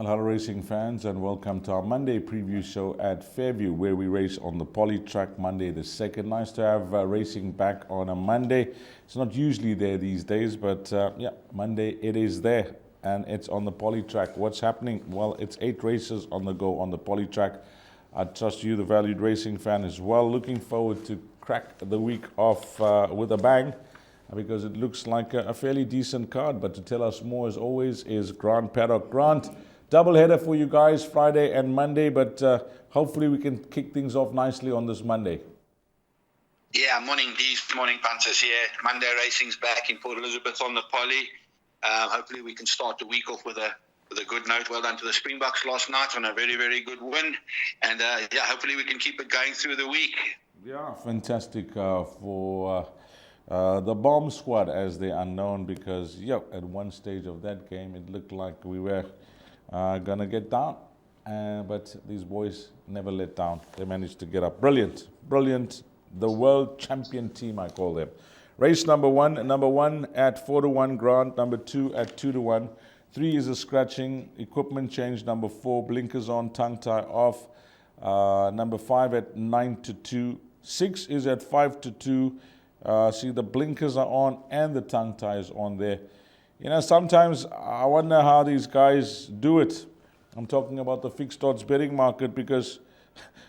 Hello racing fans, and welcome to our Monday preview show at Fairview, where we race on the poly track Monday the 2nd. Nice to have racing back on a Monday. It's not usually there these days, but Monday it is there, and it's on the poly track. What's happening? Well, it's 8 races on the go on the poly track. I trust you, the valued racing fan, as well. Looking forward to crack the week off with a bang, because it looks like a fairly decent card. But to tell us more, as always, is Grant Paddock. Grant, double header for you guys, Friday and Monday, but hopefully we can kick things off nicely on this Monday. Yeah, morning D's, morning punters here. Monday racing's back in Port Elizabeth on the poly. Hopefully we can start the week off with a good note. Well done to the Springboks last night on a very, very good win. And hopefully we can keep it going through the week. Yeah, fantastic for the bomb squad, as they are known, because at one stage of that game it looked like we were going to get down, but these boys never let down. They managed to get up. Brilliant. The world champion team, I call them. Race number one at 4-1 Grant, number 2 at 2-1. 3 is a scratching, equipment change, number 4, blinkers on, tongue tie off. Number 5 at 9-2. 6 is at 5-2. See, the blinkers are on and the tongue tie is on there. You know, sometimes I wonder how these guys do it. I'm talking about the fixed odds betting market, because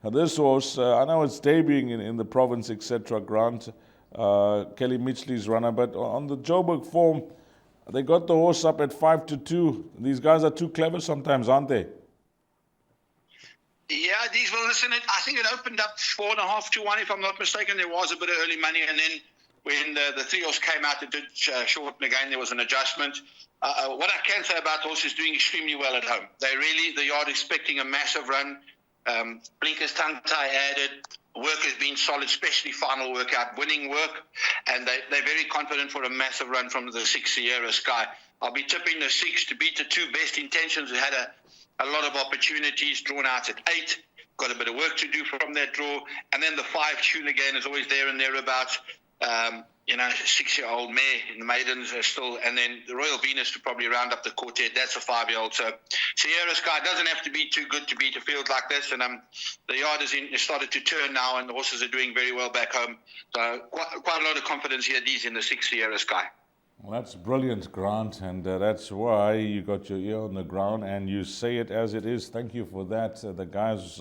this horse, I know it's debuting in the province, etc., Grant, Kelly Mitchley's runner, but on the Joburg form, they got the horse up at 5-2. These guys are too clever sometimes, aren't they? Yeah, these will listen. I think it opened up 4.5 to 1, if I'm not mistaken. There was a bit of early money, and then when the 3 horse came out, it did shorten again. There was an adjustment. What I can say about the horse is doing extremely well at home. They are expecting a massive run. Blinkers, tongue tie added. Work has been solid, especially final workout, winning work, and they're very confident for a massive run from the 6 Sierra Sky. I'll be tipping the 6 to beat the 2 Best Intentions, who had a lot of opportunities, drawn out at 8. Got a bit of work to do from that draw. And then the 5 Tune again is always there and thereabouts. 6-year-old mare in the maidens are still, and then the Royal Venus to probably round up the quartet. That's a 5-year-old. So Sierra Sky doesn't have to be too good to beat a field like this. And the yard has started to turn now, and the horses are doing very well back home. So quite a lot of confidence here, these in the 6 Sierra Sky. Well, that's brilliant, Grant, and that's why you got your ear on the ground and you say it as it is. Thank you for that. The guys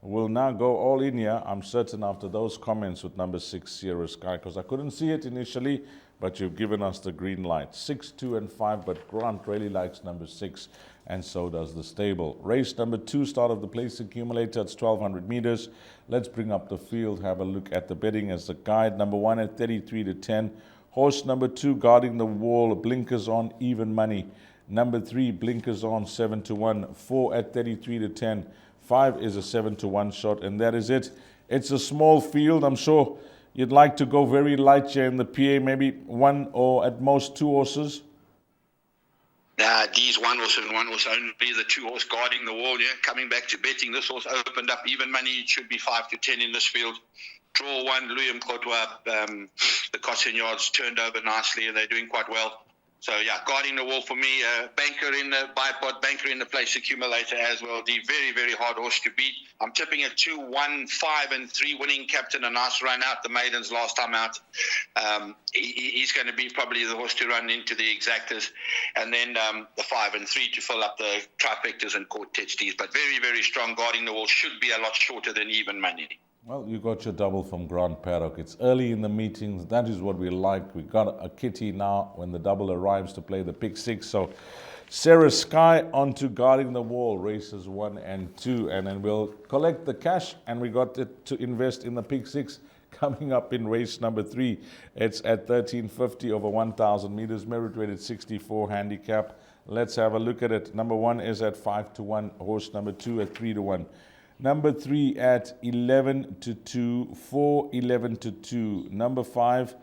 will now go all in here, I'm certain, after those comments with number 6 Sierra Sky, because I couldn't see it initially, but you've given us the green light. 6, 2, and 5, but Grant really likes number 6, and so does the stable. Race number 2, start of the place accumulator. It's 1,200 meters. Let's bring up the field, have a look at the betting as the guide. Number 1 at 33-10. Horse number 2, guarding the wall, blinkers on, even money. Number 3, blinkers on, 7-1. 4 at 33-10. 5 is a 7-1 shot, and that is it. It's a small field. I'm sure you'd like to go very light here in the PA, maybe 1 or at most 2 horses. These 1 horse and 1 horse only, the 2 horse guarding the wall. Coming back to betting, this horse opened up even money. It should be 5-10 in this field. Draw 1, Louis Mkotwa, the Cotton Yards turned over nicely, and they're doing quite well. So, guarding the wall for me. Banker in the bipod, banker in the place accumulator as well. The very, very hard horse to beat. I'm tipping a 2, 1, 5, and 3 winning captain. A nice run out. The maidens last time out. He's going to be probably the horse to run into the exactors. And then the 5 and 3 to fill up the trifectas and quartet steeds. But very, very strong. Guarding the wall should be a lot shorter than even money. Well, you got your double from Grant Paddock. It's early in the meetings. That is what we like. We got a kitty now when the double arrives to play the pick 6. So Sarah Sky onto guarding the wall, races 1 and 2. And then we'll collect the cash, and we got it to invest in the pick 6 coming up in race number 3. It's at 1350 over 1,000 meters, merit rated 64 handicap. Let's have a look at it. Number 1 is at 5-1. Horse number 2 at 3-1. Number 3 at 11-2, 4, 11-2. Number 5,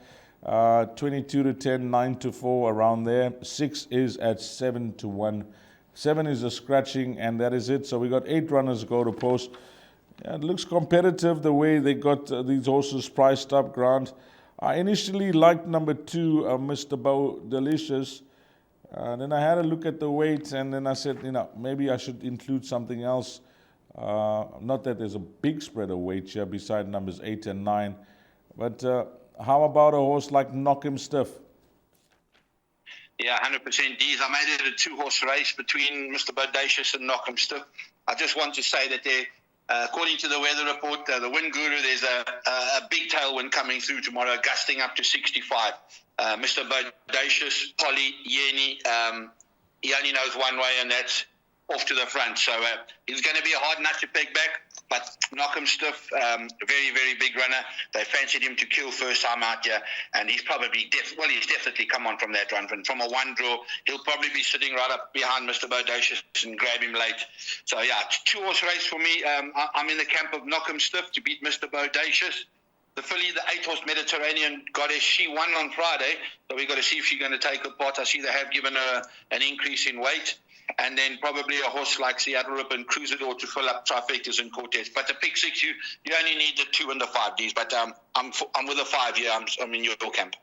22-10, 9-4, around there. 6 is at 7-1. 7 is a scratching, and that is it. So we got 8 runners go to post. It looks competitive the way they got these horses priced up, Grant. I initially liked number 2, Mr. Bow Delicious. Then I had a look at the weight, and then I said, maybe I should include something else. Not that there's a big spread of weight here beside numbers 8 and 9, but how about a horse like Knock 'Em Stiff? Yeah, 100% D's. I made it a two-horse race between Mr. Bodacious and Knock 'Em Stiff. I just want to say that according to the weather report, the wind guru, there's a big tailwind coming through tomorrow, gusting up to 65. Mr. Bodacious, Polly, Yeni, he only knows one way, and that's off to the front. So he's going to be a hard nut to peg back, but Knock 'Em Stiff, very, very big runner. They fancied him to kill first time out here, and he's probably he's definitely come on from that run. From a one draw, he'll probably be sitting right up behind Mr. Bodacious and grab him late. So yeah, two-horse race for me. I'm in the camp of Knock 'Em Stiff to beat Mr. Bodacious. The filly, the 8-horse Mediterranean Goddess, she won on Friday, so we've got to see if she's going to take her part. I see they have given her an increase in weight. And then probably a horse like Seattle Rip and Cruisador to fill up trifectas and quartets. But the pick 6, you only need the 2 and the 5 Ds. But I'm with the 5 here. I'm in your camp.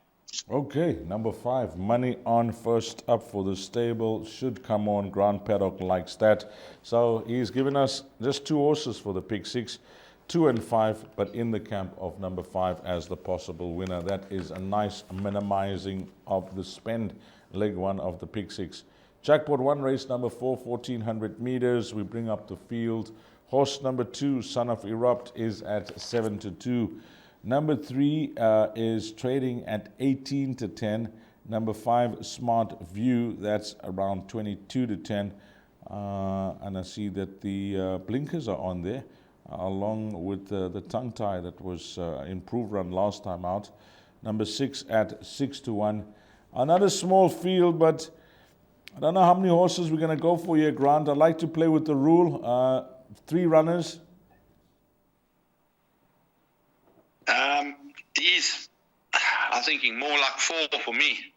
Okay, number 5, Money On first up for the stable. Should come on. Grant Paddock likes that. So he's given us just 2 horses for the pick 6, 2 and 5, but in the camp of number 5 as the possible winner. That is a nice minimizing of the spend, leg 1 of the pick 6. Jackpot 1, race number 4, 1400 meters. We bring up the field. Horse number 2, Son of Erupt, is at 7-2. Number 3 is trading at 18-10. Number 5, Smart View, that's around 22-10. And I see that the blinkers are on there, along with the tongue tie that was improved run last time out. Number 6 at 6-1. Another small field, but I don't know how many horses we're going to go for here, Grant. I like to play with the rule. 3 runners. These, I'm thinking more like 4 for me.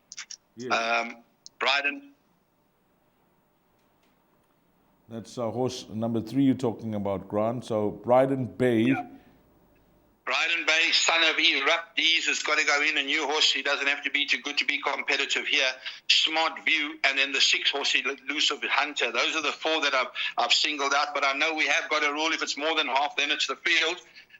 Yes. Bryden. That's horse number 3 you're talking about, Grant. So Bryden Bay. Yeah. Bryden Bay, Son of Erupt, D's has got to go in. A new horse, he doesn't have to be too good to be competitive here. Smart View, and then the 6 horse, Elusive Hunter. Those are the 4 that I've singled out, but I know we have got a rule. If it's more than half, then it's the field.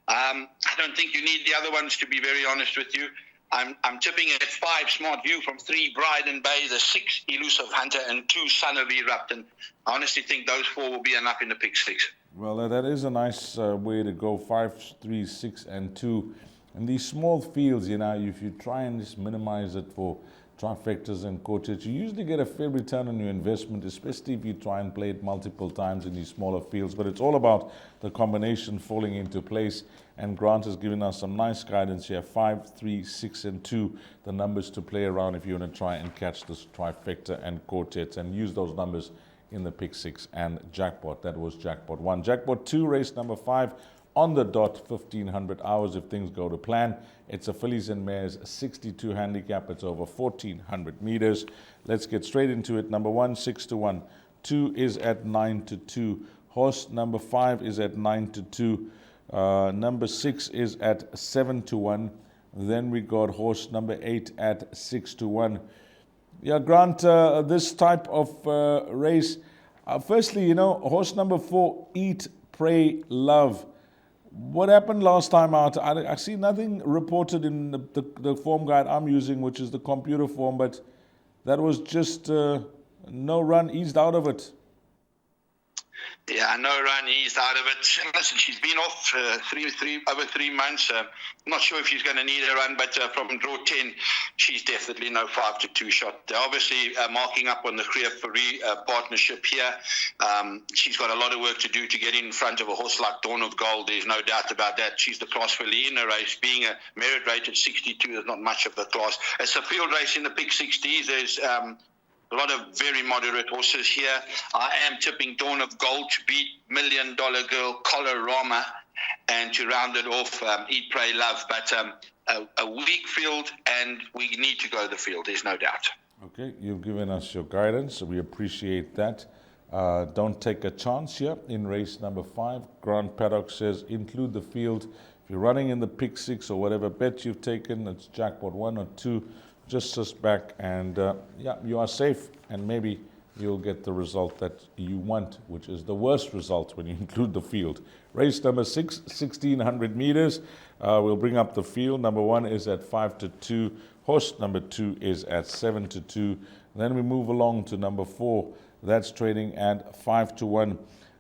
I don't think you need the other ones, to be very honest with you. I'm tipping at 5 Smart View, from 3 Bryden Bay, the 6 Elusive Hunter, and 2 Son of Erupt. And I honestly think those 4 will be enough in the pick 6. Well, that is a nice way to go. 5, 3, 6, and 2. And these small fields, if you try and just minimize it for trifectas and quartets, you usually get a fair return on your investment, especially if you try and play it multiple times in these smaller fields. But it's all about the combination falling into place. And Grant has given us some nice guidance here. 5, 3, 6, and 2, the numbers to play around if you want to try and catch this trifecta and quartets, and use those numbers in the pick 6 and jackpot. That was jackpot 1. Jackpot 2, race number 5, on the dot, 1500 hours if things go to plan. It's a fillies and mares 62 handicap. It's over 1400 meters. Let's get straight into it. Number 1, 6-1. 2 is at 9-2. Horse number 5 is at 9-2. Number 6 is at 7-1. Then we got horse number 8 at 6-1. Yeah, Grant, this type of race, firstly, horse number 4, Eat, Pray, Love. What happened last time out? I see nothing reported in the form guide I'm using, which is the computer form, but that was just no run, eased out of it. Yeah, no run, eased out of it. Listen, she's been off over 3 months. I'm not sure if she's going to need a run, but from draw 10, she's definitely no 5-2 shot. They're obviously marking up on the Korea Free partnership here. She's got a lot of work to do to get in front of a horse like Dawn of Gold. There's no doubt about that. She's the class filly in the race. Being a merit rated 62, there's not much of the class. It's a field race in the pick 60s. There's a lot of very moderate horses here. I am tipping Dawn of Gold to beat $1 Million Girl, Colorama, and to round it off, Eat, Pray, Love. But a weak field, and we need to go the field, there's no doubt. Okay, you've given us your guidance, so we appreciate that. Don't take a chance here in race number 5. Grant Paddock says include the field. If you're running in the pick 6 or whatever bet you've taken, it's jackpot 1 or 2. just sit back and, yeah, you are safe, and maybe you'll get the result that you want, which is the worst result when you include the field. Race number 6, 1,600 meters. We'll bring up the field. Number 1 is at 5-2. Horse number 2 is at 7-2. Then we move along to number 4. That's trading at 5-1.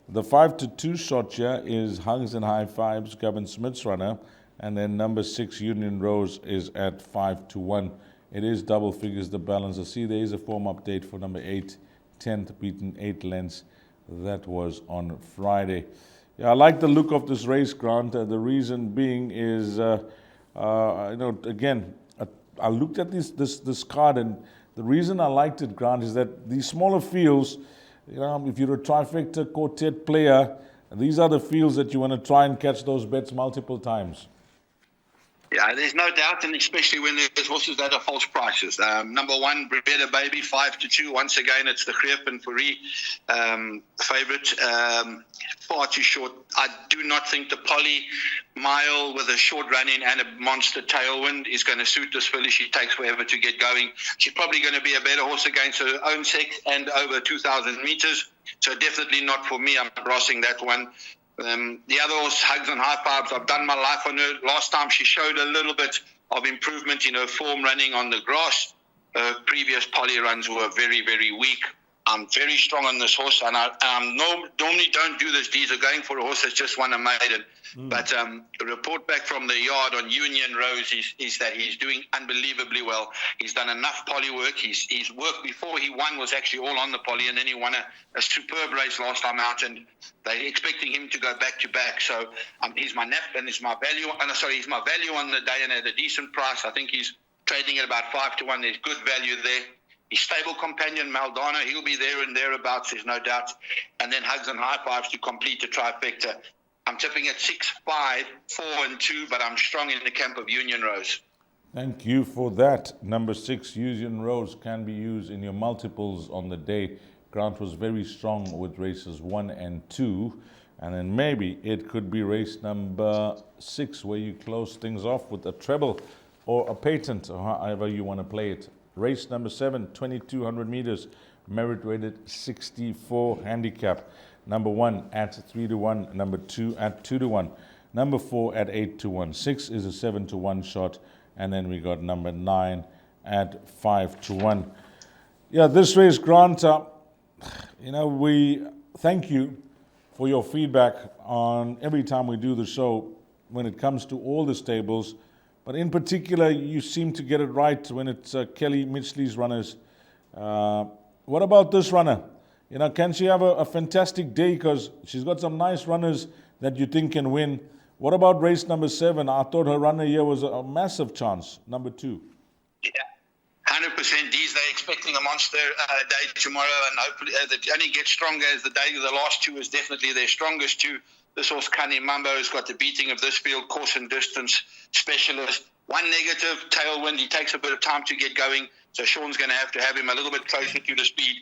The 5-2 shot here is Hugs and High Fives, Gavin Smith's runner. And then number 6, Union Rose, is at 5-1. It is double figures, the balance. I see there is a form update for number 8, 10th, beaten 8 lengths. That was on Friday. Yeah, I like the look of this race, Grant. The reason being is, again, I looked at this card, and the reason I liked it, Grant, is that these smaller fields, if you're a trifecta quartet player, these are the fields that you want to try and catch those bets multiple times. Yeah, there's no doubt, and especially when there's horses that are false prices. Number 1, Better Baby, 5-2. Once again, it's the Greep and Fourie favourite. Far too short. I do not think the Poly Mile with a short run-in and a monster tailwind is going to suit this filly. She takes forever to get going. She's probably going to be a better horse against her own sex and over 2,000 metres. So definitely not for me. I'm crossing that one. The other horse, Hugs and High Fives, I've done my life on her. Last time she showed a little bit of improvement in her form running on the grass. Her previous Poly runs were very, very weak. I'm very strong on this horse, and I normally don't do this. These are going for a horse that's just won a maiden. But the report back from the yard on Union Rose is that he's doing unbelievably well. He's done enough Poly work. His work before he won was actually all on the Poly, and then he won a superb race last time out, and they're expecting him to go back to back. So he's my nap, and he's my value. He's my value on the day, and at a decent price. I think he's trading at about 5-1. There's good value there. His stable companion, Maldana, he'll be there and thereabouts, there's no doubt. And then Hugs and High Fives to complete the trifecta. I'm tipping at 6, 5, 4 and 2, but I'm strong in the camp of Union Rose. Thank you for that. Number 6, Union Rose, can be used in your multiples on the day. Grant was very strong with races 1 and 2. And then maybe it could be race number 6 where you close things off with a treble or a patent, or however you want to play it. Race number 7, 2,200 meters, merit rated 64 handicap. Number 1 at 3-1, number 2 at 2-1, number 4 at 8-1, 6 is a 7-1 shot, and then we got number 9 at 5-1. Yeah, this race, Grant, we thank you for your feedback on every time we do the show when it comes to all the stables. But in particular, you seem to get it right when it's Kelly Mitchley's runners. What about this runner? Can she have a fantastic day? Because she's got some nice runners that you think can win. What about race number 7? I thought her runner here was a massive chance, number 2. Yeah, 100%. They're expecting a monster day tomorrow, and hopefully it only gets stronger as the day. The last 2 is definitely their strongest 2. This horse, Kani Mambo, has got the beating of this field, course and distance specialist. One negative, tailwind. He takes a bit of time to get going, so Sean's going to have him a little bit closer to the speed.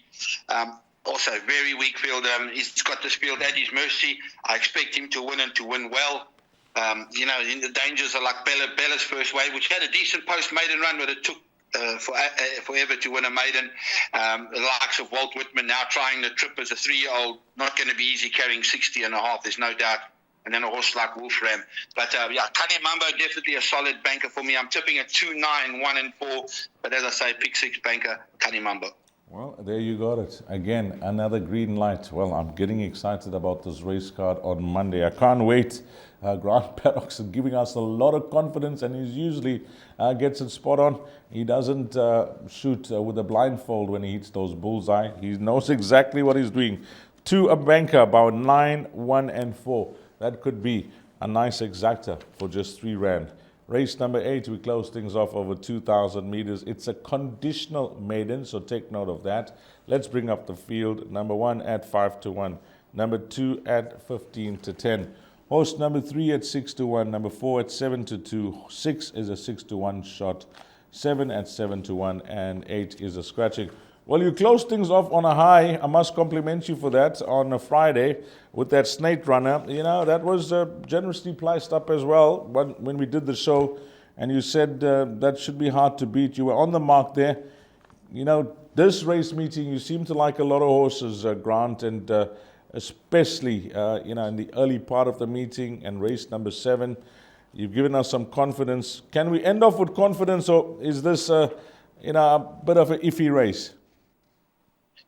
Also, very weak field. He's got this field at his mercy. I expect him to win and to win well. In the dangers are like Bella's first wave, which had a decent post-maiden run, but it took forever to win a maiden. The likes of Walt Whitman now trying the trip as a 3-year-old, not going to be easy, carrying 60.5, there's no doubt. And then a horse like Wolfram. But Kani Mambo, definitely a solid banker for me. I'm tipping at 2, 9, 1 and 4. But as I say, pick 6 banker, Kani Mambo. Well, there you got it. Again, another green light. Well, I'm getting excited about this race card on Monday. I can't wait. Grant Paddock's giving us a lot of confidence, and he usually gets it spot on. He doesn't shoot with a blindfold when he hits those bullseye. He knows exactly what he's doing. 2 a banker, about 9, 1 and 4. That could be a nice exacta for just 3 rand. Race number 8, we close things off over 2,000 meters. It's a conditional maiden, so take note of that. Let's bring up the field. Number 1 at 5-1. Number 2 at 15-10. Horse number 3 at 6-1. Number 4 at 7-2. 6 is a 6-1 shot. 7 at 7-1. And 8 is a scratching. Well, you close things off on a high. I must compliment you for that on a Friday with that snake runner. That was generously priced up as well when we did the show. and you said that should be hard to beat. You were on the mark there. You know, this race meeting, you seem to like a lot of horses, Grant, and especially, you know, in the early part of the meeting and race number 7, you've given us some confidence. Can we end off with confidence, or is this, you know, a bit of an iffy race?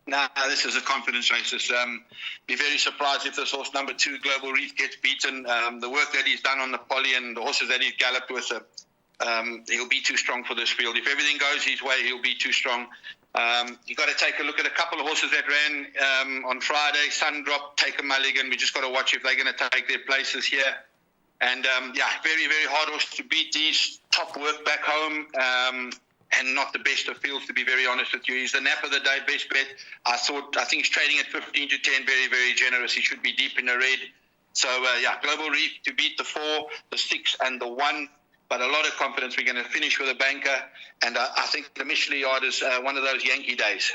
No, this is a confidence race. Be very surprised if this horse number 2, Global Reef, gets beaten. The work that he's done on the poly and the horses that he's galloped with, he'll be too strong for this field. If everything goes his way, he'll be too strong. You've got to take a look at a couple of horses that ran on Friday. Sundrop, Take a Mulligan. We just got to watch if they're going to take their places here. And yeah, very, very hard horse to beat. These top work back home. And not the best of fields, to be very honest with you. He's the nap of the day, best bet. I think he's trading at 15 to 10, very, very generous. He should be deep in the red. So, yeah, Global Reef to beat the 4, the 6, and the 1. But a lot of confidence. We're going to finish with a banker. And I think the Michelin Yard is one of those Yankee days.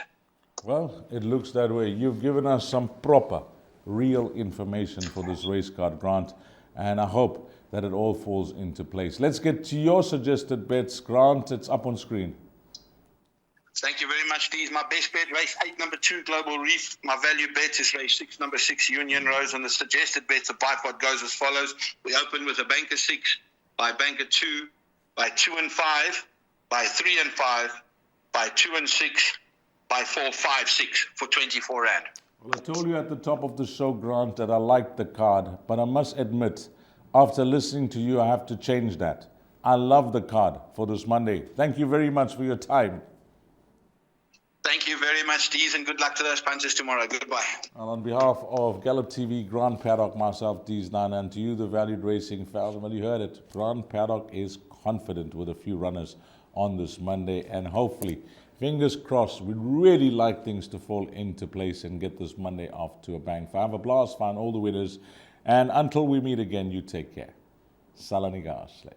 Well, it looks that way. You've given us some proper, real information for this race card, Grant. And I hope that it all falls into place. Let's get to your suggested bets. Grant, it's up on screen. Thank you very much, Dees. My best bet, race 8, number 2, Global Reef. My value bet is race 6, number 6, Union Rose. And the suggested bets of bipod goes as follows. We open with a banker 6, by banker 2, by 2 and 5, by 3 and 5, by 2 and 6, by 4, 5, 6 for 24 Rand. Well, I told you at the top of the show, Grant, that I liked the card, but I must admit, after listening to you, I have to change that. I love the card for this Monday. Thank you very much for your time. Thank you very much, Dees, and good luck to those punches tomorrow. Goodbye. And on behalf of Gallop TV, Grant Paddock, myself, Dees Nine, and to you, the valued racing fans, well, you heard it. Grant Paddock is confident with a few runners on this Monday, and hopefully, fingers crossed, we'd really like things to fall into place and get this Monday off to a bang. Have a blast, find all the winners. And until we meet again, you take care. Salaniga Ashle.